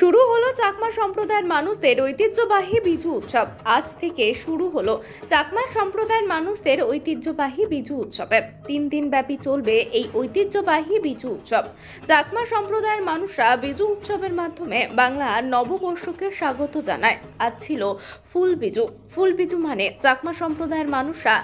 শুরু হলো চাকমা সম্প্রদায়ের মানুষদের ঐতিহ্যবাহী বিজু উৎসব। আজ থেকে শুরু হলো চাকমা সম্প্রদায়ের মানুষদের ঐতিহ্যবাহী বিজু উৎসবে 3 দিন ব্যাপী চলবে এই ঐতিহ্যবাহী বিজু উৎসব। চাকমা সম্প্রদায়ের মানুষরা বিজু উৎসবের মাধ্যমে বাংলার নববর্ষকে স্বাগত জানায়। আজ ছিল ফুল বিজু। ফুল বিজু মানে চাকমা সম্প্রদায়ের মানুষরা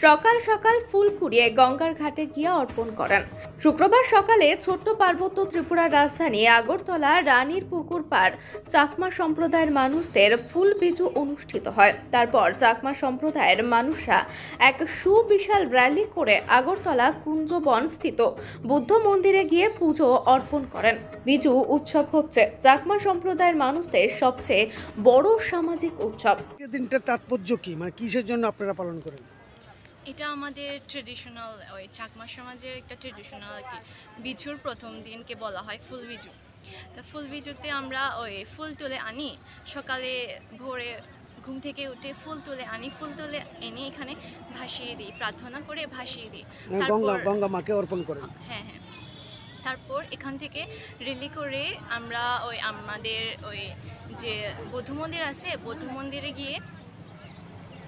সকাল সকাল ফুল কুড়িয়ে গঙ্গার ঘাটে গিয়ে অর্পণ করেন। শুক্রবার সকালে ছোট্ট পার্বত্য ত্রিপুরার রাজধানী আগরতলা রানীর পুকুর পার চাকমা সম্প্রদায়ের মানুষদের ফুল বিজু অনুষ্ঠিত হয়। তারপর চাকমা সম্প্রদায়ের মানুষরা এক সুবিশাল র্যালি করে আগরতলা কুঞ্জবন স্থিত বুদ্ধ মন্দিরে গিয়ে পুজো অর্পণ করেন। বিজু উৎসব হচ্ছে চাকমা সম্প্রদায়ের মানুষদের সবচেয়ে বড় সামাজিক উৎসব। দিনটার তাৎপর্য কি, মানে কিসের জন্য আপনারা পালন করেন? এটা আমাদের ট্রেডিশনাল ওই চাকমা সমাজের একটা ট্রেডিশনাল আর কি। বিজুর প্রথম দিনকে বলা হয় ফুল বিজু। তো ফুল বিজুতে আমরা ওই ফুল তুলে আনি, সকালে ভোরে ঘুম থেকে উঠে ফুল তুলে আনি, ফুল তুলে এনে এখানে ভাসিয়ে দিই, প্রার্থনা করে ভাসিয়ে দিই। গঙ্গা মাকে অর্পণ করেন। হ্যাঁ হ্যাঁ। তারপর এখান থেকে রেলি করে আমরা ওই আমাদের ওই যে বৌদ্ধ মন্দির আছে, বৌদ্ধ মন্দিরে গিয়ে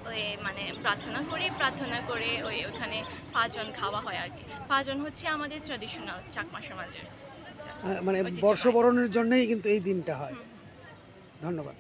ওই মানে প্রার্থনা করে ওখানে পাঁচজন খাওয়া হয় আর কি। পাঁচজন হচ্ছে আমাদের ট্র্যাডিশনাল চাকমা সমাজের, মানে বর্ষবরণের জন্যই কিন্তু এই দিনটা হয়। ধন্যবাদ।